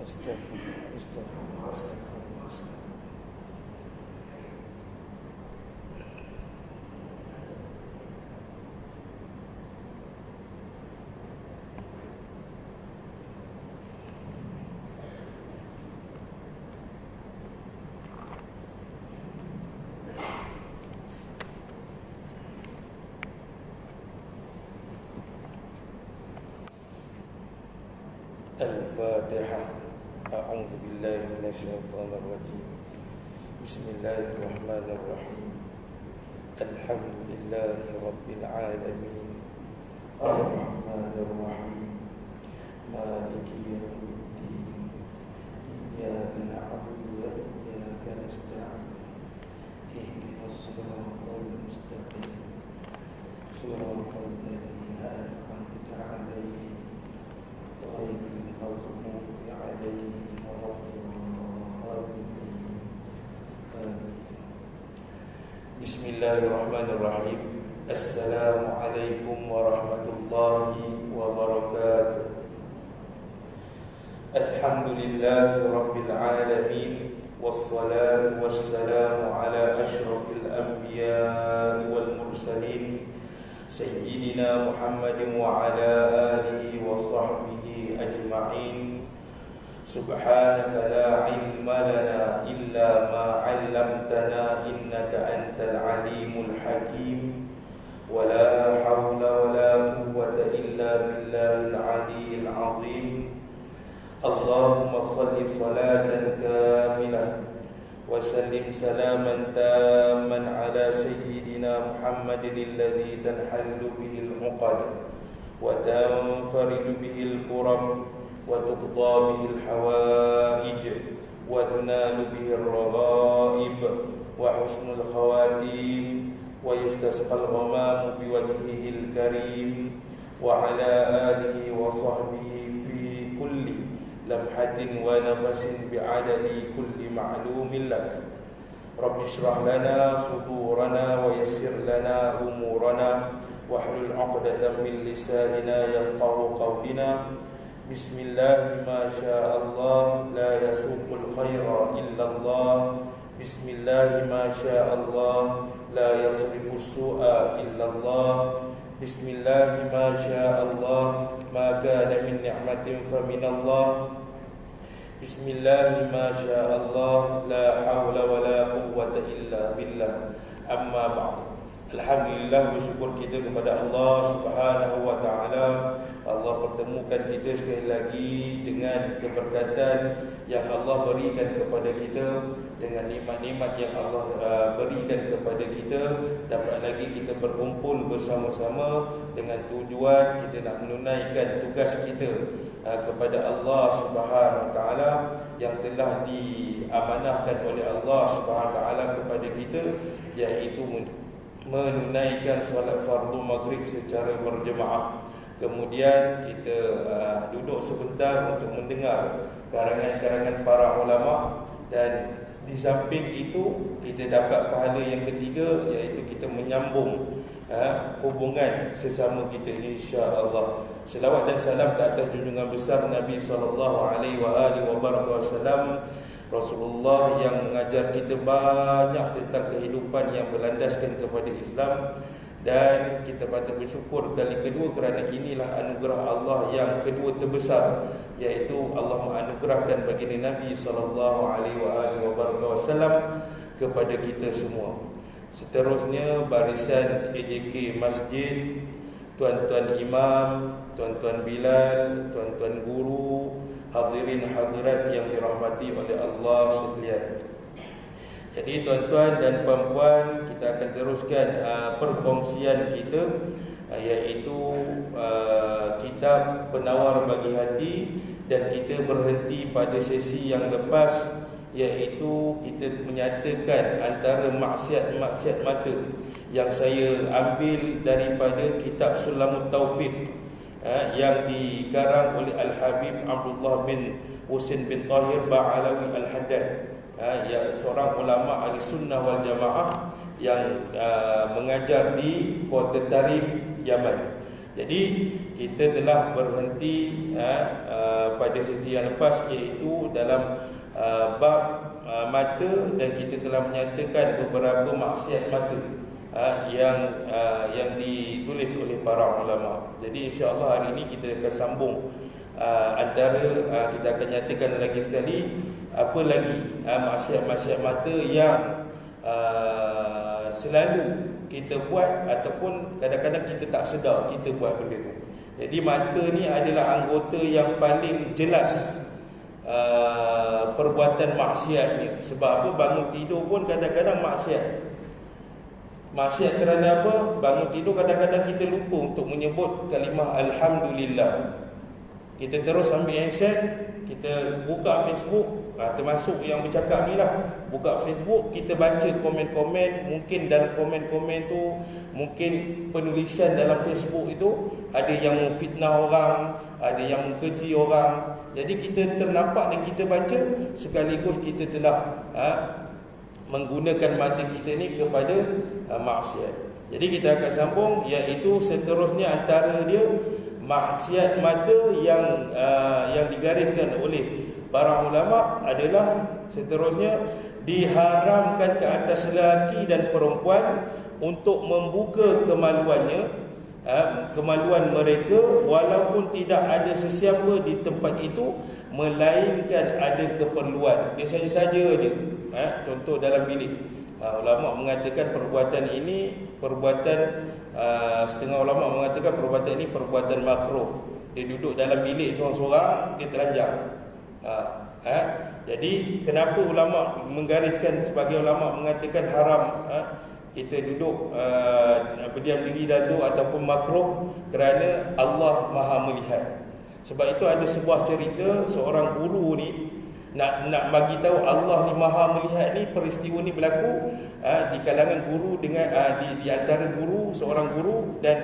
Astagfirullah, astagfirullah, astagfirullah, astagfirullah. Al-Fatihah. A'udzu billahi minasyaitonir rajim. Bismillahirrahmanirrahim. Alhamdulillahi rabbil alamin. Ar-Rahmanir Rahim. Maliki yaumiddin. Iyyaka na'budu wa iyyaka nasta'in. Ihdinas siratal mustaqim. Siratal ladzina an'amta 'alaihim ghairil maghdubi 'alaihim waladdallin. Amin. Bismillahirrahmanirrahim. Assalamualaikum warahmatullahi wabarakatuh. Alhamdulillahi rabbil alamin. Wassalatu wassalamu ala ashrafil anbiya'i wal mursalin Sayyidina Muhammadin wa ala alihi wa sahbihi ajma'in. Subhanaka la ilma lana illa ma 'allamtana innaka antal alimul hakim. Wa la hawla wa la quwwata illa billahil 'aliyyil 'azim. Allahumma salli salatan kamilah wa sallim salaman tamman ala sayyidina Muhammadin alladhi tanhallu bihil 'uqad wa tanfariju bihil kurab wa tuqda bihil hawaij wa tunalu bihir raghaib wa husnul khawatim wa yustasqal ghamamu biwajhihil karim wa ala alihi wa sahbihi fi kulli lamhatin wa nafasin bi'adadi kulli ma'lumin lak. Rabbi shrah lana sudurana wa yassir lana umurana wahlul 'uqdatam min lisanina yafqahu qawlina. Bismillah ma sya'allah la yasuqul khaira illa Allah. Bismillah ma sya'allah la yasrifu su'a illa Allah. Bismillah ma sya'allah ma kana min ni'matin fa min Allah. Bismillah ma sya'allah la hawla wa la quwwata illa billah. Amma ba'd. Alhamdulillah, bersyukur kita kepada Allah Subhanahu wa taala. Allah pertemukan kita sekali lagi dengan keberkatan yang Allah berikan kepada kita, dengan nikmat-nikmat yang Allah berikan kepada kita. Dapat lagi kita berkumpul bersama-sama dengan tujuan kita nak menunaikan tugas kita kepada Allah Subhanahu wa taala yang telah diamanahkan oleh Allah Subhanahu wa taala kepada kita, iaitu menunaikan solat fardu maghrib secara berjemaah. Kemudian kita duduk sebentar untuk mendengar karangan-karangan para ulama, dan di samping itu kita dapat pahala yang ketiga, iaitu kita menyambung hubungan sesama kita, insya-Allah. Selawat dan salam ke atas junjungan besar Nabi sallallahu alaihi wasallam, Rasulullah yang mengajar kita banyak tentang kehidupan yang berlandaskan kepada Islam. Dan kita patut bersyukur kali kedua kerana inilah anugerah Allah yang kedua terbesar, iaitu Allah menganugerahkan baginda Nabi sallallahu alaihi wasallam kepada kita semua. Seterusnya barisan AJK Masjid, tuan-tuan imam, tuan-tuan bilal, tuan-tuan guru, hadirin hadirat yang dirahmati oleh Allah sekalian. Jadi tuan-tuan dan puan-puan, kita akan teruskan perkongsian kita, iaitu kitab Penawar Bagi Hati, dan kita berhenti pada sesi yang lepas, iaitu kita menyatakan antara maksiat-maksiat mata yang saya ambil daripada kitab Sulamut Taufiq yang dikarang oleh Al-Habib Abdullah bin Husain bin Tahir Ba'alawi Al-Haddad, seorang ulama ahli sunnah wal jamaah yang mengajar di Kota Tarim, Yaman. Jadi kita telah berhenti pada sesi yang lepas, iaitu dalam bab mata, dan kita telah menyatakan beberapa maksiat mata yang ditulis oleh para ulama. Jadi insya-Allah hari ini kita akan sambung antara kita akan nyatakan lagi sekali apa lagi maksiat-maksiat mata yang selalu kita buat ataupun kadang-kadang kita tak sedar kita buat benda tu. Jadi mata ni adalah anggota yang paling jelas perbuatan maksiatnya. Sebab apa? Bangun tidur pun kadang-kadang maksiat. Maksiat kerana apa? Bangun tidur kadang-kadang kita lupa untuk menyebut kalimah Alhamdulillah. Kita terus ambil handset, kita buka Facebook, termasuk yang bercakap ni lah, buka Facebook, kita baca komen-komen. Mungkin dalam komen-komen tu, mungkin penulisan dalam Facebook itu ada yang memfitnah orang, ada yang mengkeji orang. Jadi kita ternampak dan kita baca, sekaligus kita telah menggunakan mata kita ni kepada maksiat. Jadi kita akan sambung, iaitu seterusnya antara dia maksiat mata yang digariskan oleh para ulama adalah seterusnya diharamkan ke atas lelaki dan perempuan untuk membuka kemaluan mereka walaupun tidak ada sesiapa di tempat itu melainkan ada keperluan. Dia saja-saja je. Contoh dalam bilik. Ulama mengatakan perbuatan ini setengah ulama mengatakan perbuatan ini perbuatan makruh. Dia duduk dalam bilik seorang-seorang, dia telanjang. Jadi kenapa ulama menggariskan, sebagai ulama mengatakan haram kita duduk berdiam diri dan tu ataupun makruh? Kerana Allah Maha melihat. Sebab itu ada sebuah cerita seorang guru ni nak bagi tahu Allah ni Maha melihat ni. Peristiwa ni berlaku di kalangan guru dengan di antara guru, seorang guru dan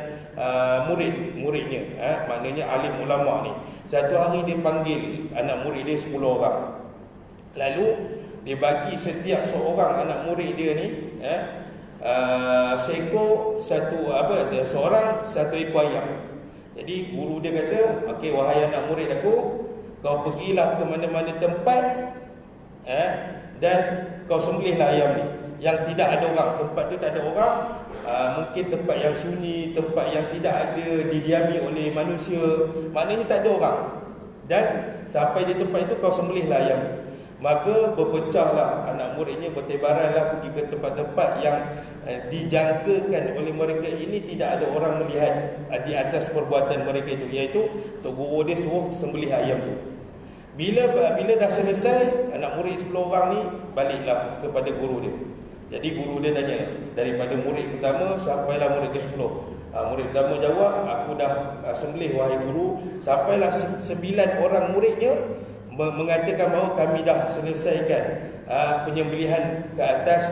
muridnya, maknanya alim ulama ni. Satu hari dia panggil anak murid dia 10 orang. Lalu dia bagi setiap seorang anak murid dia ni seorang satu ekor ayam. Jadi guru dia kata, okey, wahai anak murid aku, kau pergilah ke mana-mana tempat dan kau sembelihlah ayam ni. Yang tidak ada orang, tempat tu tak ada orang, mungkin tempat yang sunyi, tempat yang tidak ada didiami oleh manusia, maknanya tak ada orang. Dan sampai di tempat itu kau sembelihlah ayam ni. Maka berpecahlah anak muridnya, bertebaranlah pergi ke tempat-tempat yang dijangkakan oleh mereka ini tidak ada orang melihat di atas perbuatan mereka itu, iaitu tok guru dia suruh sembelih ayam tu. Bila dah selesai, anak murid 10 orang ni baliklah kepada guru dia. Jadi guru dia tanya, daripada murid pertama sampailah murid ke-10. Murid pertama jawab, aku dah sembelih wahai guru. Sampailah 9 orang muridnya mengatakan bahawa kami dah selesaikan penyembelihan ke atas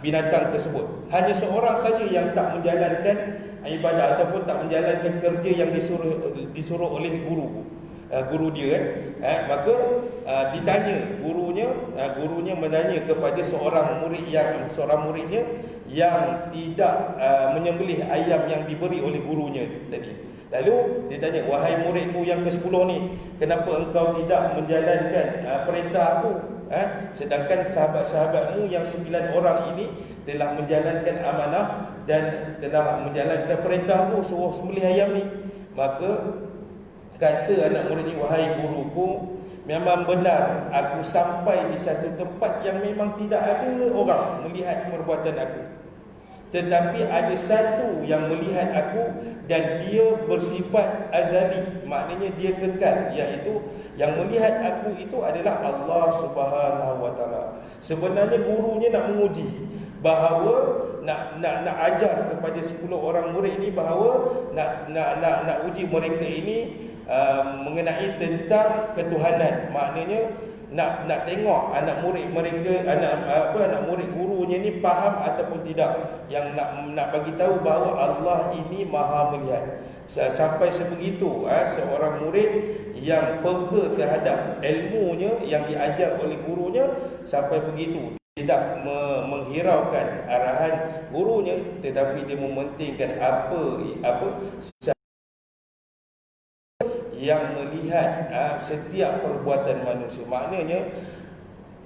binatang tersebut. Hanya seorang saja yang tak menjalankan ibadah ataupun tak menjalankan kerja yang disuruh oleh guru dia maka ditanya gurunya menanya kepada seorang muridnya yang tidak menyembelih ayam yang diberi oleh gurunya tadi. Lalu dia tanya, wahai muridku yang ke-10 ni, kenapa engkau tidak menjalankan perintah aku? Sedangkan sahabat-sahabatmu yang 9 orang ini telah menjalankan amanah dan telah menjalankan perintah aku suruh sembelih ayam ni. Maka kata anak murid ni, wahai guruku, memang benar aku sampai di satu tempat yang memang tidak ada orang melihat perbuatan aku. Tetapi ada satu yang melihat aku dan dia bersifat azali, maknanya dia kekal, iaitu yang melihat aku itu adalah Allah Subhanahu Wa Taala. Sebenarnya gurunya nak menguji bahawa nak ajar kepada 10 orang murid ini bahawa nak uji mereka ini mengenai tentang ketuhanan. Maknanya nak tengok anak murid mereka, anak murid gurunya ni faham ataupun tidak. Yang nak bagi tahu bahawa Allah ini Maha melihat. Sampai sebegitu seorang murid yang peka terhadap ilmunya yang diajar oleh gurunya, sampai begitu. tidak menghiraukan arahan gurunya, tetapi dia mementingkan apa yang melihat setiap perbuatan manusia. Maknanya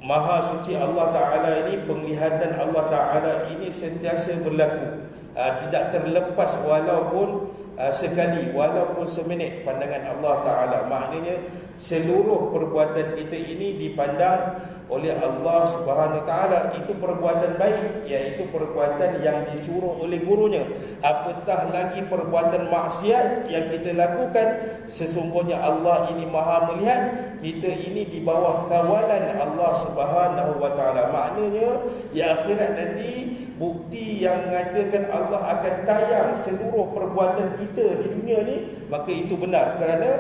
Maha suci Allah Ta'ala ini, penglihatan Allah Ta'ala ini sentiasa berlaku, tidak terlepas walaupun sekali, walaupun seminit pandangan Allah Ta'ala. Maknanya seluruh perbuatan kita ini dipandang oleh Allah Subhanahu Wa Ta'ala. Itu perbuatan baik, iaitu perbuatan yang disuruh oleh gurunya. Apatah lagi perbuatan maksiat yang kita lakukan, sesungguhnya Allah ini Maha melihat. Kita ini di bawah kawalan Allah Subhanahu Wa Ta'ala. Maknanya di akhirat nanti, bukti yang mengatakan Allah akan tayang seluruh perbuatan kita di dunia ni, maka itu benar. Kerana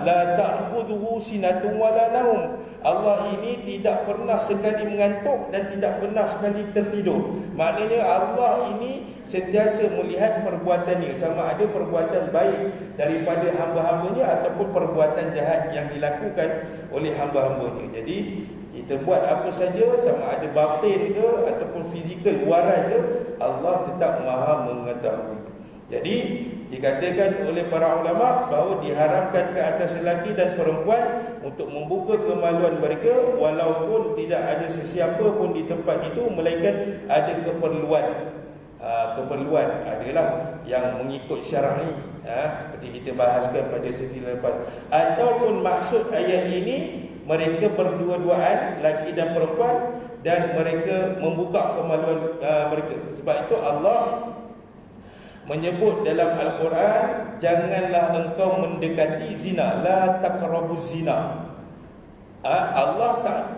la ta'khudhuhu sinatun wala naum. Allah ini tidak pernah sekali mengantuk dan tidak pernah sekali tertidur. Maknanya Allah ini sentiasa melihat perbuatannya, sama ada perbuatan baik daripada hamba-hambanya ataupun perbuatan jahat yang dilakukan oleh hamba-hambanya. Jadi kita buat apa saja, sama ada batin ke ataupun fizikal luaran ke, Allah tetap Maha mengetahui. Jadi dikatakan oleh para ulama bahawa diharamkan ke atas lelaki dan perempuan untuk membuka kemaluan mereka, walaupun tidak ada sesiapa pun di tempat itu, melainkan ada keperluan. Keperluan adalah yang mengikut syar'i, seperti kita bahaskan pada sesi lepas. Ataupun maksud ayat ini, mereka berdua-duaan, lelaki dan perempuan, dan mereka membuka kemaluan mereka. Sebab itu Allah menyebut dalam Al-Quran, janganlah engkau mendekati zina, la taqrabuz zina. Allah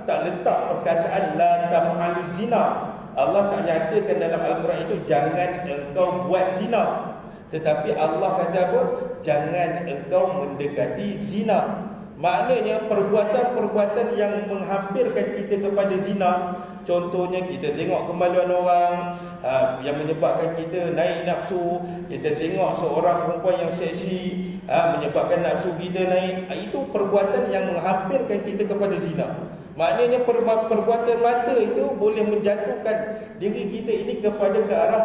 tak letak perkataan la taf'aluz zina. Allah tak nyatakan dalam Al-Quran itu jangan engkau buat zina, tetapi Allah kata apa? Jangan engkau mendekati zina. Maknanya perbuatan-perbuatan yang menghampirkan kita kepada zina. Contohnya kita tengok kemaluan orang, yang menyebabkan kita naik nafsu. Kita tengok seorang perempuan yang seksi, menyebabkan nafsu kita naik. Itu perbuatan yang menghampirkan kita kepada zina. Maknanya perbuatan mata itu boleh menjatuhkan diri kita ini kepada ke arah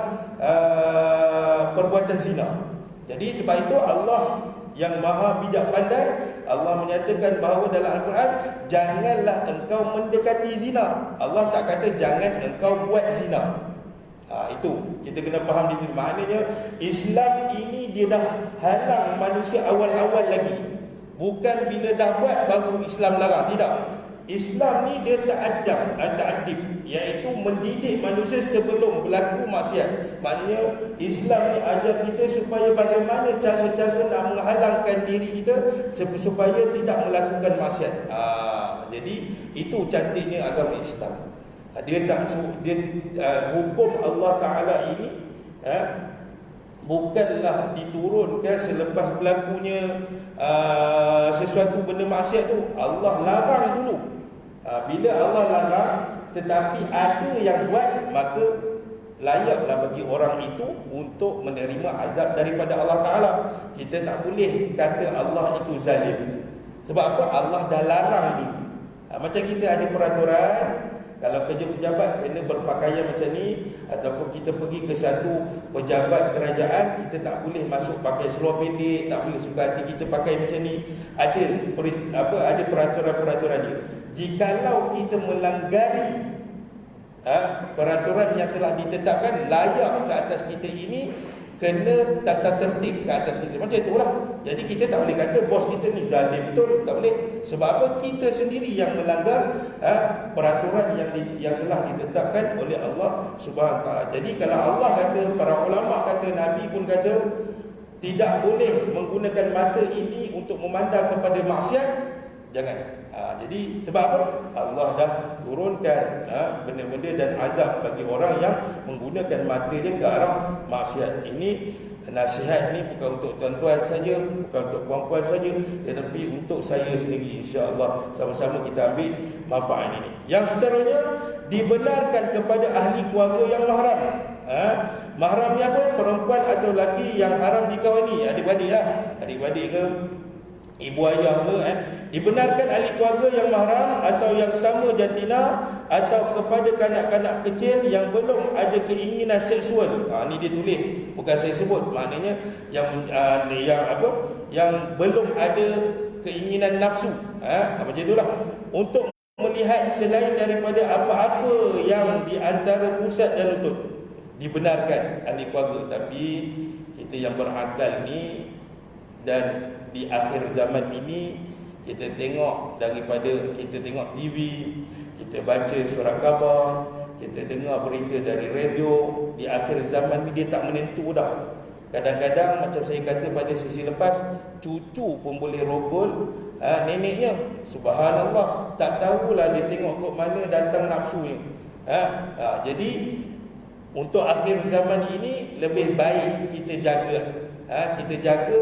perbuatan zina. Jadi sebab itu Allah yang Maha bijak pandai, Allah menyatakan bahawa dalam Al-Quran, janganlah engkau mendekati zina. Allah tak kata jangan engkau buat zina. Itu kita kena faham di sini. Maknanya Islam ini dia dah halang manusia awal-awal lagi. Bukan bila dah buat baru Islam larang. Tidak. Islam ni dia ta'adib, iaitu mendidik manusia sebelum berlaku maksiat. Maknanya Islam ni ajar kita supaya bagaimana cara-cara nak menghalangkan diri kita supaya tidak melakukan maksiat. Jadi itu cantiknya agama Islam. Hukum Allah Ta'ala ini bukanlah diturunkan selepas berlakunya sesuatu benda maksiat tu. Allah larang dulu. Bila Allah larang tetapi ada yang buat, maka layaklah bagi orang itu untuk menerima azab daripada Allah Ta'ala. Kita tak boleh kata Allah itu zalim. Sebab apa? Allah dah larang dulu. Macam kita ada peraturan, kalau kerja pejabat kena berpakaian macam ni, ataupun kita pergi ke satu pejabat kerajaan, kita tak boleh masuk pakai seluar pendek, tak boleh suka hati kita pakai macam ni. Ada peraturan-peraturan dia. Jikalau kita melanggari peraturan yang telah ditetapkan, layak ke atas kita ini kena tata tertib ke atas kita. Macam itulah. Jadi kita tak boleh kata bos kita ni zalim, betul? Tak boleh. Sebab apa? Kita sendiri yang melanggar peraturan yang telah ditetapkan oleh Allah Subhanahu Wa Taala. Jadi kalau Allah kata, para ulama kata, Nabi pun kata, tidak boleh menggunakan mata ini untuk memandang kepada maksiat, jangan. Jadi sebab apa? Allah dah turunkan benda-benda dan azab bagi orang yang menggunakan matanya ke arah maksiat. Ini nasihat ni bukan untuk tuan-tuan saja, bukan untuk puan-puan saja, tetapi untuk saya sendiri. InsyaAllah sama-sama kita ambil manfaat ini. Yang seterusnya, dibenarkan kepada ahli keluarga yang mahram. Mahram ni apa? Perempuan atau lelaki yang haram dikawani. Adik-beradik lah. Adik-beradik ke, ibu ayah ke, dibenarkan ahli keluarga yang mahram atau yang sama jantina atau kepada kanak-kanak kecil yang belum ada keinginan seksual. Ni dia tulis, bukan saya sebut. Maknanya yang belum ada keinginan nafsu, macam itulah, untuk melihat selain daripada apa-apa yang di antara pusat dan lutut. Dibenarkan ahli keluarga. Tapi kita yang berakal ni, dan di akhir zaman ini, kita tengok kita tengok TV, kita baca surat khabar, kita dengar berita dari radio. Di akhir zaman ni dia tak menentu dah. Kadang-kadang macam saya kata pada sesi lepas, cucu pun boleh rogol neneknya. Subhanallah, tak tahulah dia tengok kok mana datang nafsunya. Jadi untuk akhir zaman ini lebih baik kita jaga. Kita jaga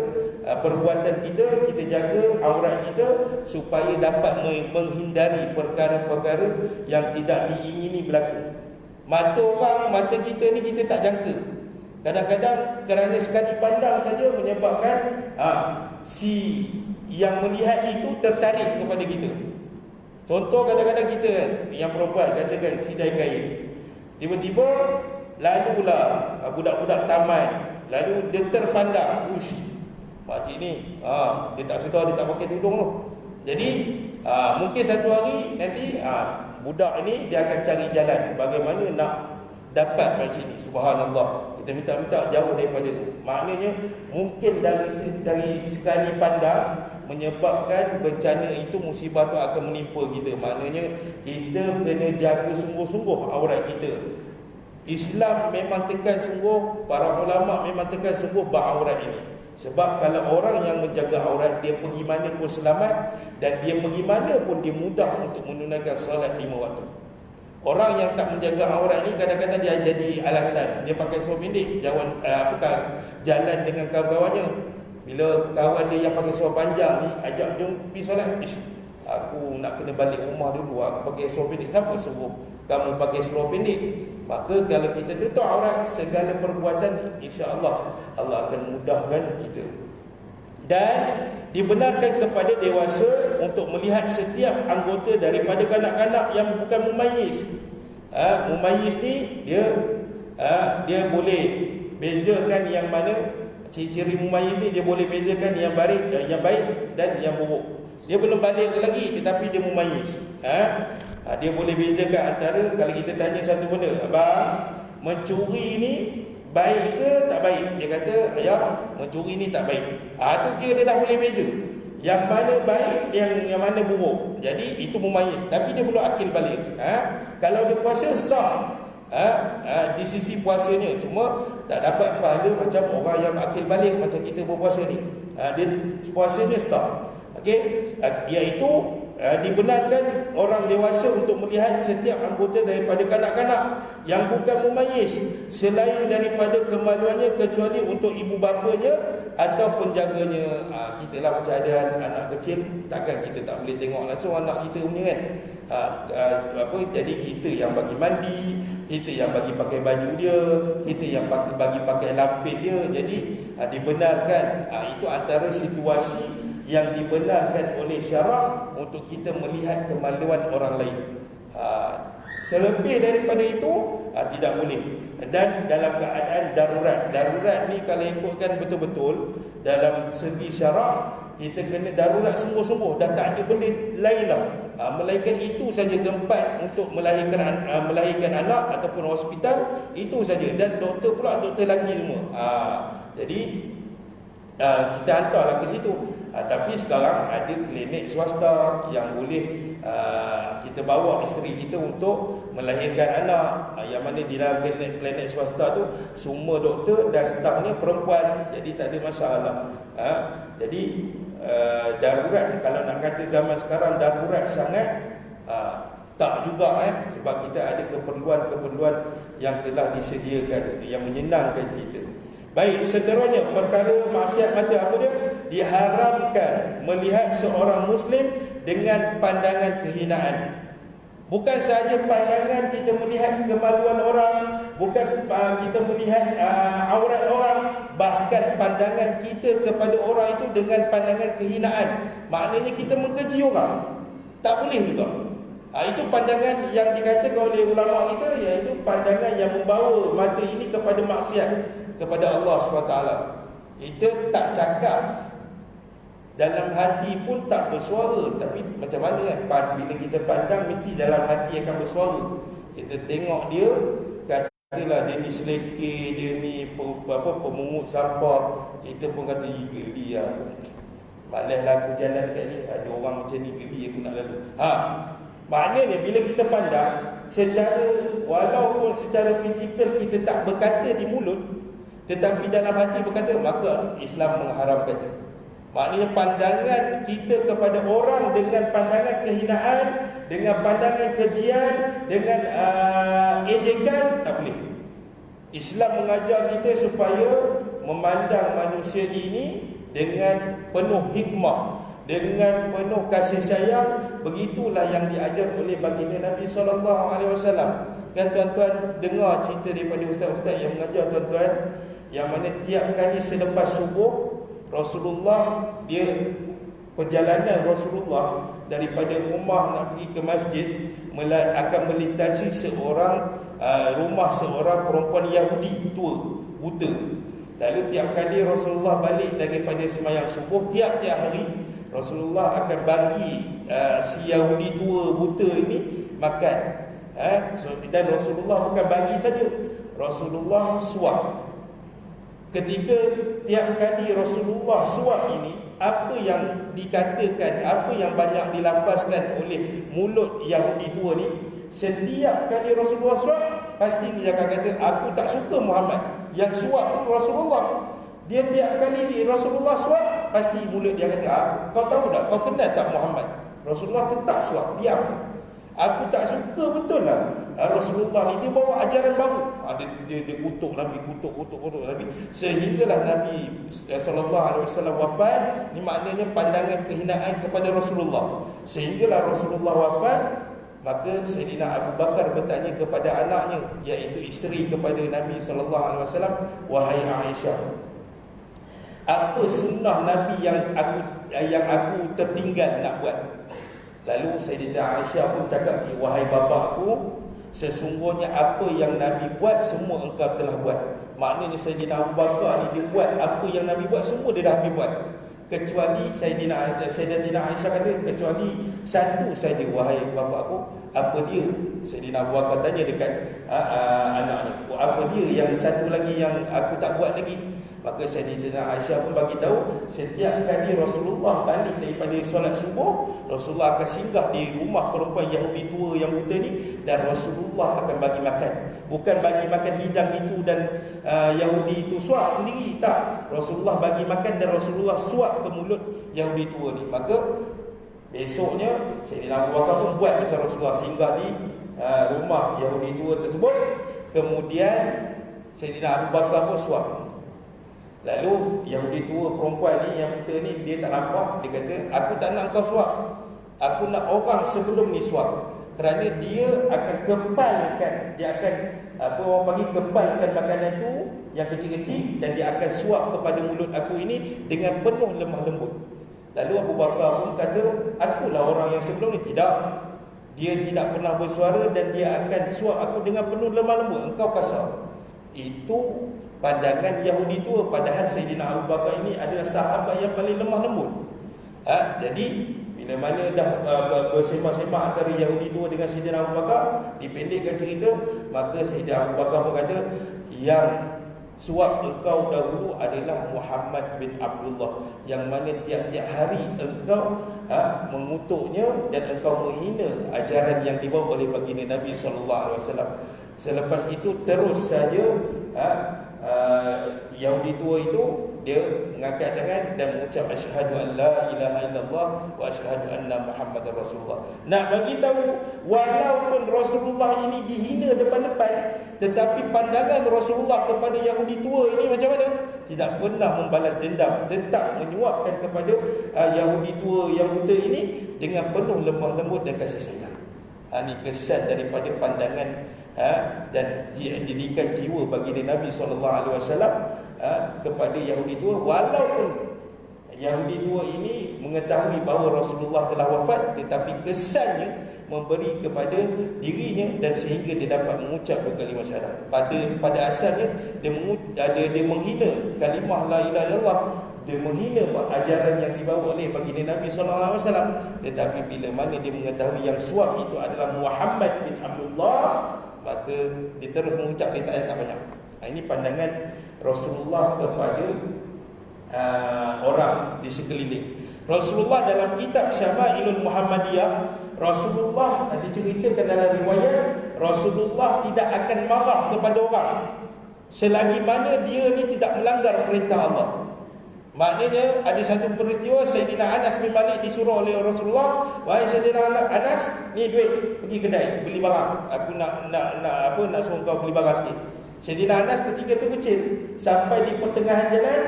perbuatan kita, kita jaga aurat kita supaya dapat menghindari perkara-perkara yang tidak diingini berlaku. Mata orang, mata kita ni kita tak jangka. Kadang-kadang kerana sekali pandang saja menyebabkan si yang melihat itu tertarik kepada kita. Contoh, kadang-kadang kita yang perempuan katakan sidai kain, tiba-tiba lalulah budak-budak taman, lalu dia terpandang, makcik ni dia tak sedar dia tak pakai tudung tu. Jadi mungkin satu hari nanti budak ni dia akan cari jalan bagaimana nak dapat makcik ni. Subhanallah, kita minta jauh daripada tu. Maknanya mungkin dari sekali pandang menyebabkan bencana itu, musibah tu akan menimpa kita. Maknanya kita kena jaga sungguh-sungguh aurat kita. Islam memang tekan sungguh, para ulama memang tekan sungguh beraurat ini. Sebab kalau orang yang menjaga aurat, dia pergi mana pun selamat, dan dia pergi mana pun dia mudah untuk menunaikan solat 5 waktu. Orang yang tak menjaga aurat ni kadang-kadang dia jadi alasan. Dia pakai seluar pendek, jalan dengan kawan-kawannya. Bila kawan dia yang pakai seluar panjang ni ajak jom pergi solat, aku nak kena balik rumah dulu, aku pakai seluar pendek. Siapa suruh kamu pakai seluar pendek? Maka kalau kita tutup aurat, segala perbuatan insya-Allah Allah akan mudahkan kita. Dan dibenarkan kepada dewasa untuk melihat setiap anggota daripada kanak-kanak yang bukan mumayyiz. Mumayyiz ni dia boleh bezakan yang mana, ciri-ciri mumayyiz ni dia boleh bezakan yang baik dan yang buruk. Dia belum balik lagi tetapi dia mumayyiz. Dia boleh bezakan antara, kalau kita tanya satu benda, abang, mencuri ni baik ke tak baik? Dia kata, ayah, mencuri ni tak baik. Tu kira dia dah boleh beza yang mana baik, yang mana buruk. Jadi itu mumayyiz, tapi dia belum akil balik. Kalau dia puasa sah di sisi puasanya, cuma tak dapat pahala macam orang yang akil balik macam kita berpuasa ni. Dia puasanya sah. Okey, iaitu dibenarkan orang dewasa untuk melihat setiap anggota daripada kanak-kanak yang bukan mumayyiz selain daripada kemaluannya, kecuali untuk ibu bapanya atau penjaganya. Kita lah macam ada anak kecil, takkan kita tak boleh tengok langsung anak kita punya kan. Jadi kita yang bagi mandi, kita yang bagi pakai baju dia, kita yang bagi pakai lampin dia. Jadi dibenarkan. Itu antara situasi yang dibenarkan oleh syarak untuk kita melihat kemaluan orang lain. Selebih daripada itu tidak boleh. Dan dalam keadaan darurat ni kalau ikutkan betul-betul dalam segi syarak, kita kena darurat sungguh-sungguh, dah tak ada benda lain dah, melainkan itu saja tempat untuk melahirkan anak ataupun hospital, itu saja. Dan doktor pula doktor lelaki semua. Jadi kita hantarlah ke situ. Tapi sekarang ada klinik swasta yang boleh kita bawa isteri kita untuk melahirkan anak, yang mana di dalam klinik swasta tu semua doktor dan stafnya perempuan, jadi tak ada masalah. Jadi darurat, kalau nak kata zaman sekarang darurat sangat, tak juga sebab kita ada keperluan-keperluan yang telah disediakan yang menyenangkan kita. Baik, seterusnya perkara maksiat mata, apa dia? Diharamkan melihat seorang muslim dengan pandangan kehinaan. Bukan sahaja pandangan kita melihat kemaluan orang, bukan kita melihat aurat orang, bahkan pandangan kita kepada orang itu dengan pandangan kehinaan. Maknanya kita mengkeji orang. Tak boleh juga. Itu pandangan yang dikatakan oleh ulama kita, iaitu pandangan yang membawa mata ini kepada maksiat kepada Allah SWT. Kita tak cakap, dalam hati pun tak bersuara. Tapi macam mana kan, bila kita pandang mesti dalam hati akan bersuara. Kita tengok dia, katalah dia ni selekeh, dia ni pemungut sampah, kita pun kata geli lah, malaslah aku jalan kat ni, ada orang macam ni, geli aku nak lalu. Maknanya bila kita pandang secara, walaupun secara fizikal kita tak berkata di mulut, tetapi dalam hati berkata, maka Islam mengharamkannya. Maknanya pandangan kita kepada orang dengan pandangan kehinaan, dengan pandangan kejian, dengan ejekan, tak boleh. Islam mengajar kita supaya memandang manusia ini dengan penuh hikmah, dengan penuh kasih sayang. Begitulah yang diajar oleh baginda Nabi SAW. Kan tuan-tuan dengar cerita daripada ustaz-ustaz yang mengajar tuan-tuan, yang mana tiap kali selepas subuh, Rasulullah, dia perjalanan Rasulullah daripada rumah nak pergi ke masjid akan melintasi seorang rumah seorang perempuan Yahudi tua, buta. Lalu tiap kali Rasulullah balik daripada sembahyang subuh, tiap-tiap hari Rasulullah akan bagi si Yahudi tua buta ini makan. Dan Rasulullah bukan bagi saja, Rasulullah suap. Ketika tiap kali Rasulullah suap ini, apa yang dikatakan, apa yang banyak dilafazkan oleh mulut Yahudi tua ni, setiap kali Rasulullah suap, pasti dia akan kata, aku tak suka Muhammad. Yang suap tu Rasulullah. Dia tiap kali Rasulullah suap, pasti mulut dia kata, kau tahu tak, kau kenal tak Muhammad? Rasulullah tetap suap, diam. Aku tak suka betul lah Rasulullah ni, dia bawa ajaran baru. Dia kutuk Nabi, kutuk Nabi, sehinggalah Nabi SAW wafat. Ni maknanya pandangan kehinaan kepada Rasulullah. Sehinggalah Rasulullah wafat, maka Sayyidina Abu Bakar bertanya kepada anaknya, iaitu isteri kepada Nabi SAW, wahai Aisyah, apa sunnah Nabi yang aku tertinggal nak buat? Lalu Sayyidah Aisyah pun cakap, wahai bapakku, sesungguhnya apa yang Nabi buat semua engkau telah buat. Maknanya Sayyidina Abu Bakar ni, dia buat apa yang Nabi buat, semua dia dah habis buat. Kecuali Sayyidatina Aisyah kata, kecuali satu saja, wahai bapakku. Apa dia? Sayyidina Abu Bakar tanya dekat anaknya, apa dia yang satu lagi yang aku tak buat lagi? Maka Sayyidatina Aisyah pun bagi tahu, setiap kali Rasulullah balik daripada solat subuh, Rasulullah akan singgah di rumah perempuan Yahudi tua yang buta ni, dan Rasulullah akan bagi makan. Bukan bagi makan hidang itu dan Yahudi itu suap sendiri, tak. Rasulullah bagi makan dan Rasulullah suap ke mulut Yahudi tua ni. Maka besoknya Sayyidina Abu Bakar pun buat macam Rasulullah, singgah di rumah Yahudi tua tersebut. Kemudian Sayyidina Abu Bakar pun suap. Lalu Yahudi tua perempuan ni yang buta ni, dia tak nampak. Dia kata, aku tak nak kau suap, aku nak orang sebelum ni suap. Kerana dia akan kepalkan, dia akan orang panggil kepalkan makanan tu yang kecil-kecil, dan dia akan suap kepada mulut aku ini dengan penuh lemah lembut. Lalu Abu Bakar pun kata, akulah orang yang sebelum ni. Tidak, dia tidak pernah bersuara dan dia akan suap aku dengan penuh lemah lembut. Engkau kasar. Itu pandangan Yahudi tua. Padahal Sayyidina Abu Bakar ini adalah sahabat yang paling lemah lembut. Jadi bila mana dah bersembah-sembah antara Yahudi tua dengan Sayyidina Abu Bakar, dipendekkan cerita, maka Sayyidina Abu Bakar pun kata, yang suap engkau dahulu adalah Muhammad bin Abdullah, yang mana tiap-tiap hari engkau mengutuknya dan engkau menghina ajaran yang dibawa oleh baginda Nabi SAW. Selepas itu terus saja Yahudi tua itu dia mengangkat tangan dan mengucap asyhadu an la ilaha illallah wa asyhadu anna Muhammadar Rasulullah. Nak bagi tahu, walaupun Rasulullah ini dihina depan-depan, tetapi pandangan Rasulullah kepada Yahudi tua ini macam mana? Tidak pernah membalas dendam, tetap menyuapkan kepada Yahudi tua yang buta ini dengan penuh lemah lembut dan kasih sayang. Ini kesan daripada pandangan dan didikan jiwa baginda Nabi SAW kepada Yahudi tua. Walaupun Yahudi tua ini mengetahui bahawa Rasulullah telah wafat, tetapi kesannya memberi kepada dirinya, dan sehingga dia dapat mengucap kalimah syahadat. Pada asalnya dia menghina kalimah la ilaha illallah, dia menghina ajaran yang dibawa oleh baginda Nabi sallallahu alaihi wasallam. Tetapi bila mana dia mengetahui yang suap itu adalah Muhammad bin Abdullah, maka dia terus mengucap, dia tak banyak. Ini pandangan Rasulullah kepada orang di sekeliling. Rasulullah dalam kitab Syama'ilul Muhammadiyah, Rasulullah diceritakan dalam riwayat, Rasulullah tidak akan marah kepada orang selagi mana dia ni tidak melanggar perintah Allah. Maknanya ada satu peristiwa Sayyidina Anas bin Malik disuruh oleh Rasulullah, wahai Sayyidina Anas, ni duit, pergi kedai beli barang. Aku nak suruh kau beli barang sikit. Sayyidina Anas ketika tu kecil, sampai di pertengahan jalan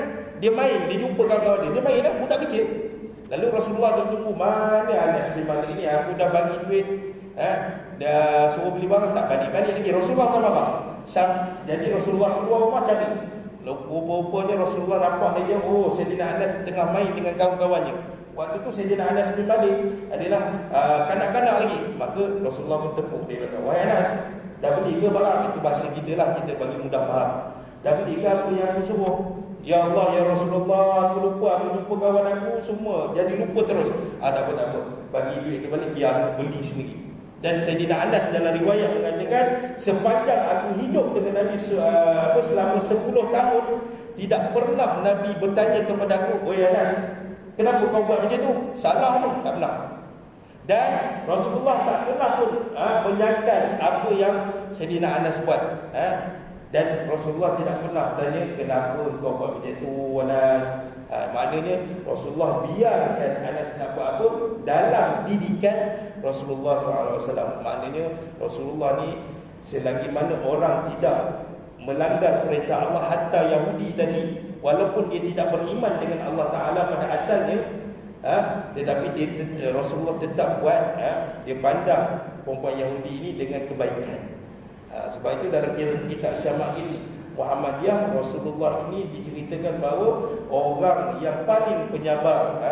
dia main, dia jumpa kawan-kawan dia main lah, budak kecil. Lalu Rasulullah tunggu, mana Anas bin Malik ni, aku dah bagi duit, dah suruh beli barang, tak balik-balik lagi. Rasulullah tak marah. Jadi Rasulullah keluar rumah cari. Rupa-rupanya Rasulullah nampak dia, oh Sayyidina Anas tengah main dengan kawan-kawannya. Waktu tu Sayyidina Anas bin Malik adalah kanak-kanak lagi. Maka Rasulullah pun tepuk dia, kata, wahai Anas, dah beli ke barang? Itu bahasa kita lah, kita bagi mudah faham. Dah beli ke apa yang aku suruh? Ya Allah, ya Rasulullah, aku lupa kawan aku semua, jadi lupa terus. Tak apa, bagi duit dia balik, biar aku beli sendiri. Dan Sayyidina Anas dalam riwayat mengatakan, sepanjang aku hidup dengan Nabi selama 10 tahun, tidak pernah Nabi bertanya kepada aku, oh ya Anas, kenapa kau buat macam tu? Salah tu? Tak pernah. Dan Rasulullah tak pernah pun menyangkal apa yang Sayyidina Anas buat. Dan Rasulullah tidak pernah tanya, kenapa kau buat macam tu Anas? Maknanya Rasulullah biarkan Anas nak buat apa dalam didikan Rasulullah SAW. Maknanya Rasulullah ni, selagi mana orang tidak melanggar perintah Allah, hatta Yahudi tadi, walaupun dia tidak beriman dengan Allah Ta'ala pada asalnya, tetapi Rasulullah tetap buat, dia pandang perempuan Yahudi ini dengan kebaikan. Sebab itu dalam kitab Syama'il Muhammadiyah, Rasulullah ini diceritakan bahawa orang yang paling penyabar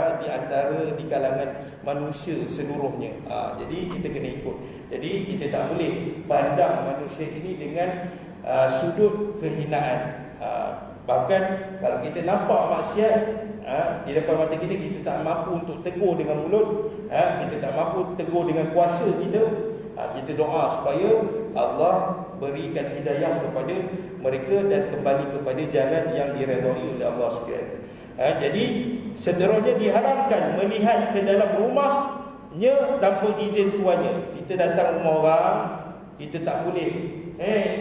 di kalangan manusia seluruhnya. Jadi kita kena ikut. Jadi kita tak boleh pandang manusia ini dengan sudut kehinaan. Bahkan kalau kita nampak maksiat di depan mata kita, kita tak mampu untuk tegur dengan mulut, kita tak mampu tegur dengan kuasa kita. Kita doa supaya Allah berikan hidayah kepada mereka dan kembali kepada jalan yang diredai oleh Allah sekalian. Jadi seterusnya diharamkan melihat ke dalam rumahnya tanpa izin tuannya. Kita datang rumah orang, kita tak boleh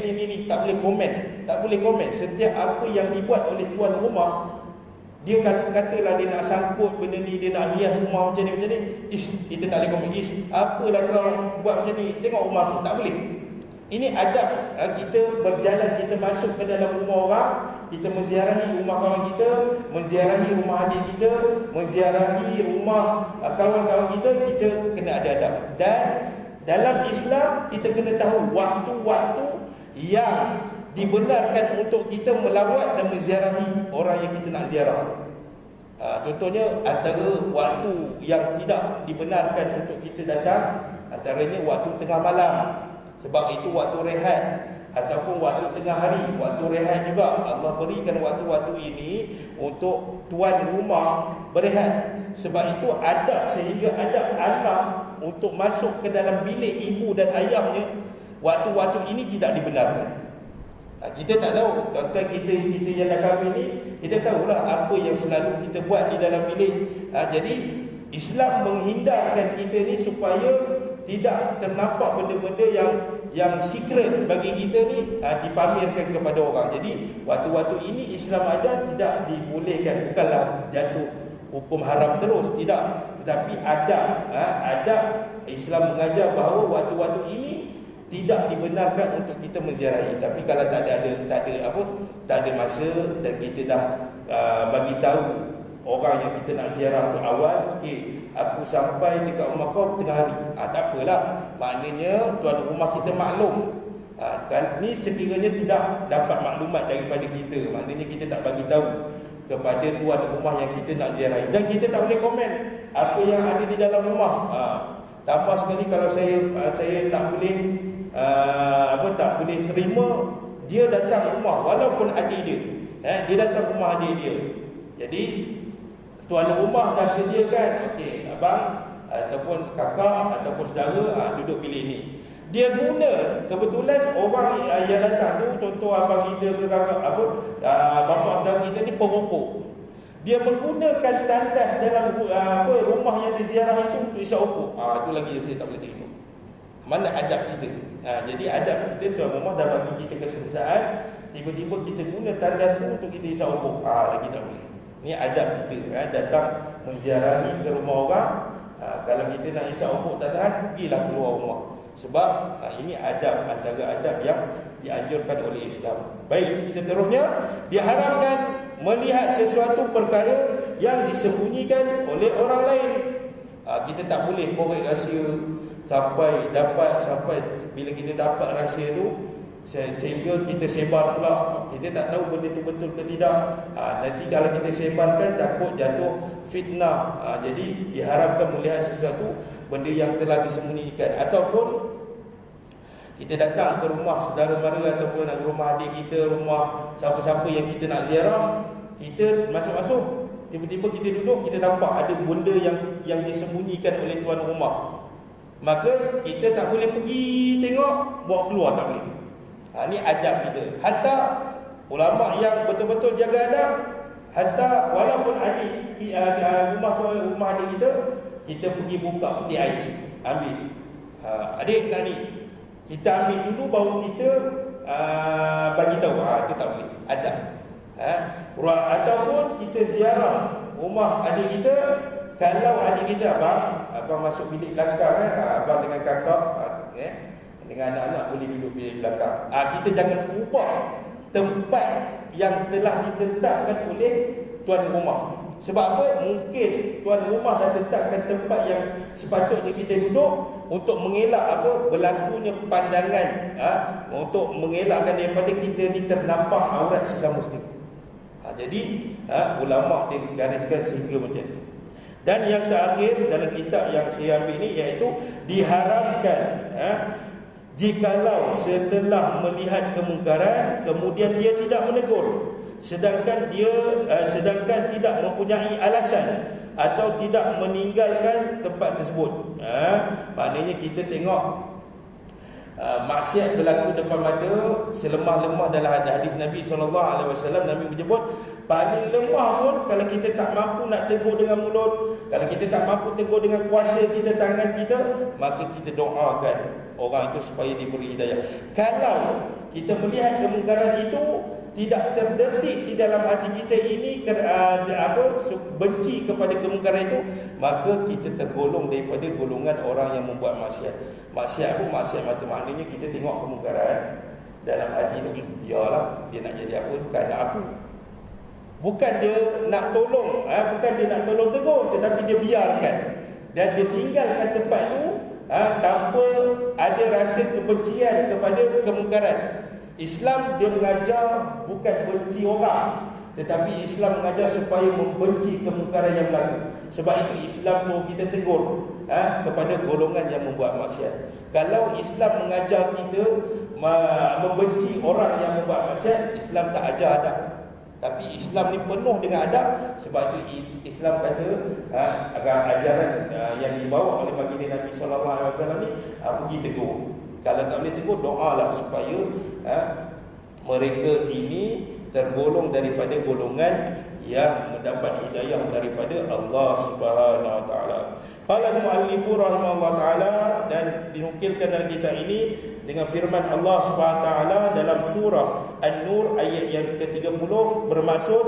ini tak boleh komen, tak boleh komen setiap apa yang dibuat oleh tuan rumah. Dia katalah dia nak sangkut benda ni, dia nak hias rumah macam ni. Kita tak boleh komen. Apalah kau buat macam ni, tengok rumah aku. Tak boleh. Ini adab. Kita berjalan, kita masuk ke dalam rumah orang, kita menziarahi rumah kawan kita, menziarahi rumah adik kita, menziarahi rumah kawan-kawan kita, kita kena ada adab. Dan dalam Islam kita kena tahu waktu-waktu yang dibenarkan untuk kita melawat dan menziarahi orang yang kita nak ziarah. Contohnya antara waktu yang tidak dibenarkan untuk kita datang, antaranya waktu tengah malam, sebab itu waktu rehat, ataupun waktu tengah hari, waktu rehat juga. Allah berikan waktu-waktu ini untuk tuan rumah berehat. Sebab itu adab, sehingga adab anak untuk masuk ke dalam bilik ibu dan ayahnya, waktu-waktu ini tidak dibenarkan. Kita tak tahu, tuan-tuan kita yang dah kahwin ni, kita tahulah apa yang selalu kita buat di dalam bilik. Jadi Islam menghindarkan kita ni supaya tidak ternampak benda-benda yang secret bagi kita ni dipamerkan kepada orang. Jadi waktu-waktu ini Islam ajar tidak dibolehkan, bukanlah jatuh hukum haram terus, tidak, tetapi adab Islam mengajar bahawa waktu-waktu ini tidak dibenarkan untuk kita menziarahi. Tapi kalau tak ada masa dan kita dah bagi tahu orang yang kita nak ziarah tu awal, okey, aku sampai dekat rumah kau tengah hari. Tak apalah. Maknanya tuan rumah kita maklum. Ni sekiranya tidak dapat maklumat daripada kita, maknanya kita tak bagi tahu kepada tuan rumah yang kita nak ziarahi, dan kita tak boleh komen apa yang ada di dalam rumah. Tambah sekali kalau saya tak boleh tak boleh terima dia datang rumah walaupun adik dia. Dia datang rumah adik dia. Jadi tuan rumah dah sediakan, okey, abang ataupun kakak ataupun saudara duduk bilik ni. Dia guna, kebetulan orang yang datang tu, contoh abang kita ke kakak bapa saudara kita ni perokok. Dia menggunakan tandas dalam rumah yang diziarah itu untuk isap rokok. Itu lagi saya tak boleh terima. Mana adab kita? Jadi adab kita, tuan rumah dah bagi kita keselesaan, tiba-tiba kita guna tandas tu untuk kita isap rokok. Lagi tak boleh. Ni adab kita, datang menziarahi ke rumah orang. Kalau kita nak isap rokok tak tahan, pergilah keluar rumah. Sebab ini adab, antara adab yang dianjurkan oleh Islam. Baik, seterusnya diharamkan melihat sesuatu perkara yang disembunyikan oleh orang lain. Kita tak boleh korek rahsia sampai bila kita dapat rahsia tu, sehingga kita sebar pula. Kita tak tahu benda tu betul ke tidak. Nanti kalau kita sebarkan takut jatuh fitnah. Jadi diharamkan melihat sesuatu benda yang telah disembunyikan. Ataupun kita datang ke rumah saudara mara ataupun ke rumah adik kita, rumah siapa-siapa yang kita nak ziarah, kita masuk-masuk, tiba-tiba kita duduk, kita nampak ada benda yang disembunyikan oleh tuan rumah. Maka kita tak boleh pergi tengok, bawa keluar tak boleh. Ini adab kita. Hatta ulama yang betul-betul jaga adab, hatta walaupun adik rumah adik kita pergi buka peti ais, ambil. Adik nak ni, kita ambil dulu baru kita bagi tahu. Itu tak boleh. Adab. Ataupun kita ziarah rumah adik kita, kalau adik kita abang masuk bilik belakang, abang dengan kakak dengan anak-anak boleh duduk bilik belakang. Kita jangan ubah tempat yang telah ditetapkan oleh tuan rumah. Sebab apa? Mungkin tuan rumah dah tetapkan tempat yang sepatutnya kita duduk untuk mengelak berlakunya pandangan, untuk mengelakkan daripada kita ni ternampak aurat sesama muslim. Jadi ulama dia gariskan sehingga macam tu. Dan yang terakhir dalam kitab yang saya ambil ni, iaitu diharamkan jikalau setelah melihat kemungkaran kemudian dia tidak menegur, sedangkan tidak mempunyai alasan atau tidak meninggalkan tempat tersebut. Maknanya kita tengok maksiat berlaku depan mata, selemah-lemah dalam hadis Nabi SAW, Nabi menyebut paling lemah pun kalau kita tak mampu nak tegur dengan mulut, kalau kita tak mampu tegur dengan kuasa kita, tangan kita, maka kita doakan orang itu supaya diberi hidayah. Kalau kita melihat kemungkaran itu tidak terdetik di dalam hati kita ini benci kepada kemungkaran itu, maka kita tergolong daripada golongan orang yang membuat maksiat. Maksiat apa? Maksiat mata. Maknanya kita tengok kemungkaran dalam hati itu, biarlah dia nak jadi apa, kerana aku. Bukan dia nak tolong, bukan dia nak tolong tegur, tetapi dia biarkan dan dia tinggalkan tempat itu tanpa ada rasa kebencian kepada kemungkaran. Islam dia mengajar bukan benci orang, tetapi Islam mengajar supaya membenci kemungkaran yang berlaku. Sebab itu Islam suruh kita tegur kepada golongan yang membuat maksiat. Kalau Islam mengajar kita membenci orang yang membuat maksiat, Islam tak ajar adab. Tapi Islam ni penuh dengan adab. Sebab itu Islam kata agar ajaran yang dibawa oleh baginda Nabi SAW ni pergi tegur. Kalau tak boleh tegur, doalah supaya mereka ini tergolong daripada golongan yang mendapat hidayah daripada Allah Subhanahu Wa Taala. Qala al-muallifu rahimahullah taala, dan dinukilkan dalam kitab ini dengan firman Allah Subhanahu Wa Taala dalam surah An-Nur ayat yang ke-30, bermaksud,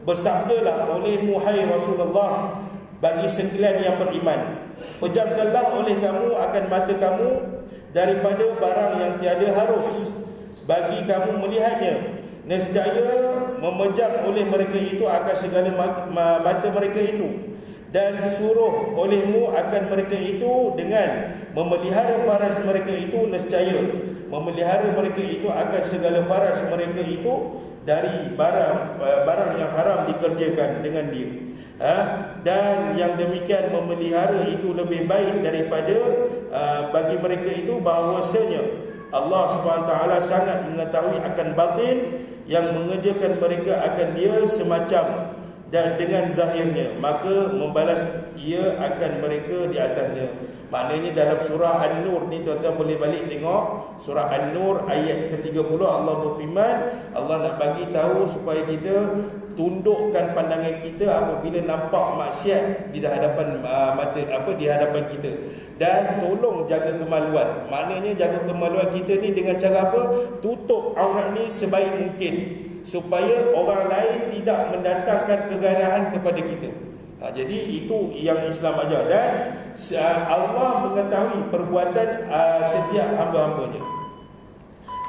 bersabdalah olehmu hai Rasulullah bagi sekalian yang beriman, pejamkanlah oleh kamu akan mata kamu daripada barang yang tiada harus bagi kamu melihatnya, nescaya memejam oleh mereka itu akan segala mata mereka itu, dan suruh olehmu akan mereka itu dengan memelihara faras mereka itu, nescaya memelihara mereka itu akan segala faras mereka itu dari barang yang haram dikerjakan dengan dia. Dan yang demikian memelihara itu lebih baik daripada bagi mereka itu bahawasanya Allah SWT sangat mengetahui akan batin yang mengerjakan mereka akan dia semacam dan dengan zahirnya, maka membalas ia akan mereka di atasnya. Maknanya dalam surah An-Nur ni, tuan-tuan boleh balik tengok surah An-Nur ayat ke-30, Allah berfirman, Allah nak bagi tahu supaya kita tundukkan pandangan kita apabila nampak maksiat di hadapan di hadapan kita, dan tolong jaga kemaluan. Maknanya jaga kemaluan kita ni dengan cara apa? Tutup aurat ni sebaik mungkin supaya orang lain tidak mendatangkan keganahan kepada kita. Jadi itu yang Islam ajar, dan Allah mengetahui perbuatan setiap hamba-hambanya.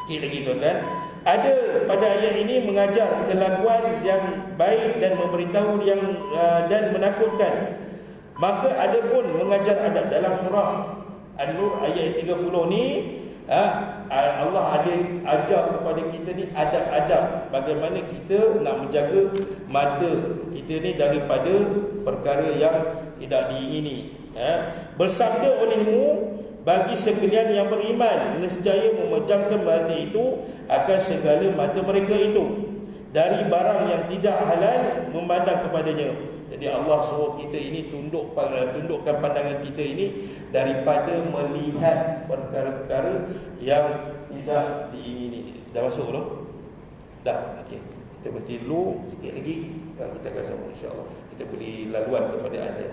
Sikit lagi tuan-tuan, ada pada ayat ini mengajar kelakuan yang baik dan memberitahu yang dan menakutkan. Maka ada pun mengajar adab. Dalam surah An-Nur ayat 30 ni, Allah ada ajar kepada kita ni adab-adab bagaimana kita nak menjaga mata kita ni daripada perkara yang tidak diingini. Bersabda olehmu bagi sekalian yang beriman, nescaya memejamkan mata itu akan segala mata mereka itu dari barang yang tidak halal memandang kepadanya. Jadi Allah suruh kita ini tundukkan pandangan kita ini daripada melihat perkara-perkara yang tidak diingini. Dah masuk belum? Dah. Okey. Kita berhenti dulu sikit lagi. Kita akan sambung insya-Allah. Kita beri laluan kepada azan.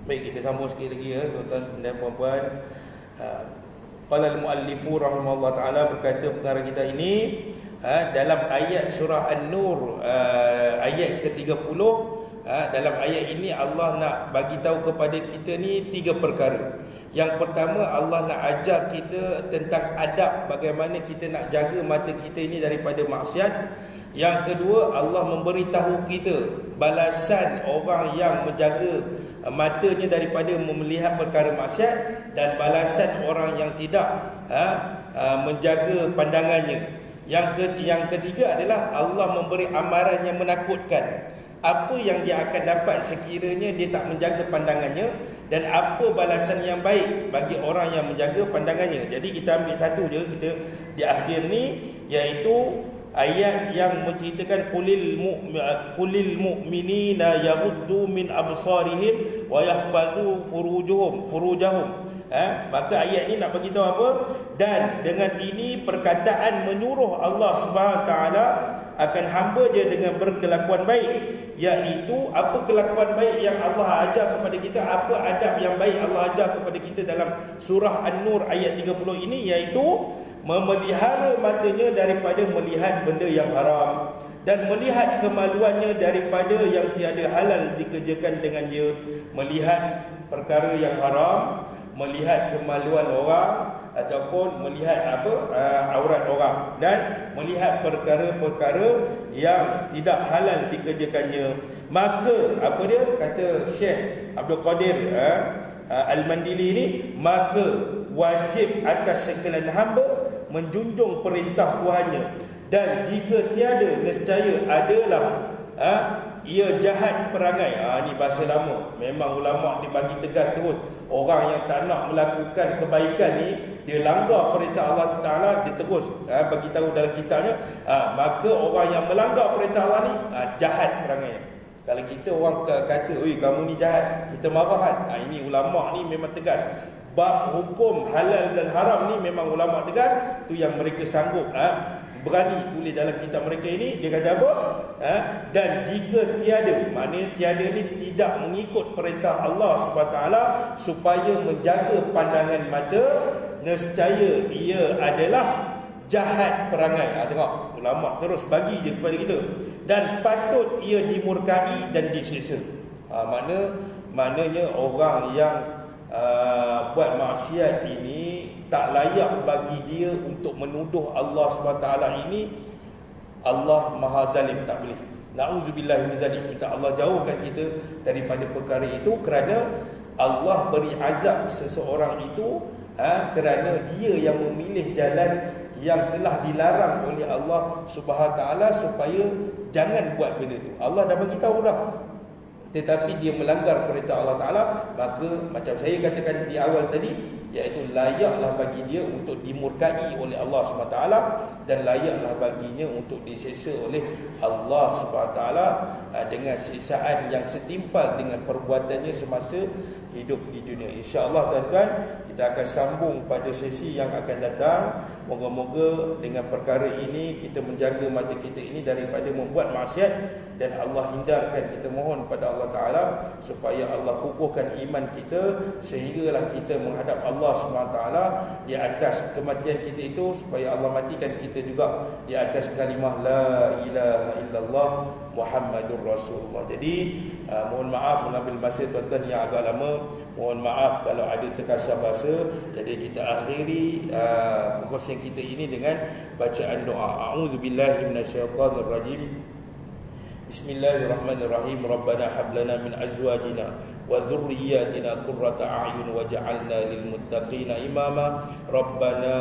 Baik, kita sambung sikit lagi ya tuan-tuan dan puan-puan. Qala al-muallifu rahimahullah taala, berkata pengarang kita ini dalam ayat surah An-Nur ayat ke-30, dalam ayat ini Allah nak bagi tahu kepada kita ni 3 perkara. Yang pertama, Allah nak ajar kita tentang adab, bagaimana kita nak jaga mata kita ini daripada maksiat. Yang kedua, Allah memberitahu kita balasan orang yang menjaga matanya daripada melihat perkara maksiat, dan balasan orang yang tidak menjaga pandangannya. Yang ketiga adalah Allah memberi amaran yang menakutkan. Apa yang dia akan dapat sekiranya dia tak menjaga pandangannya, dan apa balasan yang baik bagi orang yang menjaga pandangannya. Jadi kita ambil satu je kita di akhir ni, iaitu ayat yang menceritakan qulil mu'minina yaghuddu min absarihim wa yahfazu furujahum. Maka ayat ni nak bagi tahu apa? Dan dengan ini perkataan menyuruh Allah Subhanahu taala akan hamba je dengan berkelakuan baik, iaitu apa kelakuan baik yang Allah ajar kepada kita, apa adab yang baik Allah ajar kepada kita dalam surah An-Nur ayat 30 ini, iaitu memelihara matanya daripada melihat benda yang haram, dan melihat kemaluannya daripada yang tiada halal dikerjakan dengan dia. Melihat perkara yang haram, melihat kemaluan orang, ataupun melihat aurat orang, dan melihat perkara-perkara yang tidak halal dikerjakannya. Maka apa dia kata Syekh Abdul Qadir Al-Mandili ni, maka wajib atas sekalian hamba menjunjung perintah Tuhannya, dan jika tiada, nescaya adalah ia jahat perangai. Ni bahasa lama. Memang ulama' dia bagi tegas terus. Orang yang tak nak melakukan kebaikan ni, dia langgar perintah Allah Ta'ala, dia terus bagi tahu dalam kitabnya, maka orang yang melanggar perintah Allah ni jahat perangai. Kalau kita orang kata, oi kamu ni jahat, kita marah kan. Ini ulama' ni memang tegas. Bab hukum halal dan haram ni memang ulama' tegas. Tu yang mereka sanggup berani tulis dalam kitab mereka ini. Dia kata apa? Dan jika tiada, maknanya tiada ni tidak mengikut perintah Allah SWT supaya menjaga pandangan mata, nescaya ia adalah jahat perangai. Tengok, ulama' terus bagi je kepada kita. Dan patut ia dimurkai dan disiksa. Maknanya orang yang buat maksiat ini tak layak bagi dia untuk menuduh Allah SWT ini Allah Maha Zalim, tak boleh. Na'udzubillah min zalim. Minta Allah jauhkan kita daripada perkara itu, kerana Allah beri azab seseorang itu kerana dia yang memilih jalan yang telah dilarang oleh Allah Subhanahu taala supaya jangan buat benda itu. Allah dah bagi tahu dah, tetapi dia melanggar perintah Allah Ta'ala. Maka macam saya katakan di awal tadi, iaitu layaklah bagi dia untuk dimurkai oleh Allah SWT, dan layaklah baginya untuk diseksa oleh Allah SWT dengan siksaan yang setimpal dengan perbuatannya semasa hidup di dunia. InsyaAllah tuan-tuan, kita akan sambung pada sesi yang akan datang. Moga-moga dengan perkara ini kita menjaga mata kita ini daripada membuat maksiat, dan Allah hindarkan. Kita mohon pada Allah Ta'ala supaya Allah kukuhkan iman kita, sehinggalah kita menghadap Allah SWT di atas kematian kita itu, supaya Allah matikan kita juga di atas kalimah La ilaha illallah Muhammadur Rasulullah. Jadi mohon maaf mengambil masa tuan-tuan yang agak lama. Mohon maaf kalau ada terkasar bahasa. Jadi kita akhiri perkongsian kita ini dengan bacaan doa. A'udzubillahi minasyaitonirrajim. Bismillahirrahmanirrahim. Rabbana hab lana min azwajina wa dhurriyyatina qurrata a'yun waj'alna lil muttaqina imama. Rabbana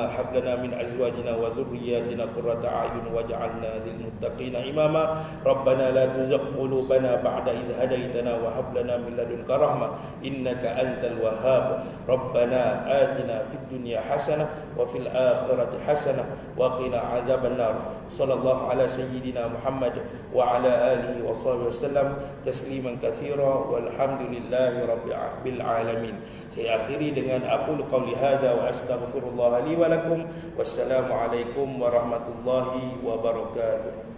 hab lana min azwajina wa dhurriyyatina qurrata a'yun waj'alna lil muttaqina imama. Rabbana la tuzigh qulubana ba'da idh hadaytana wa hab lana min ladunka rahmah innaka antal wahhab. Rabbana atina fid dunya hasanah wa fil akhirati hasanah wa qina adzabannar. Sallallahu ala sayyidina Muhammad wa ala alihi wa sahbihi wasallam tasliman katsira walhamdulillahi rabbil alamin. Saya akhiri dengan aqulu qawli hadza wa astaghfirullah li wa lakum. Wassalamu alaikum warahmatullahi wabarakatuh.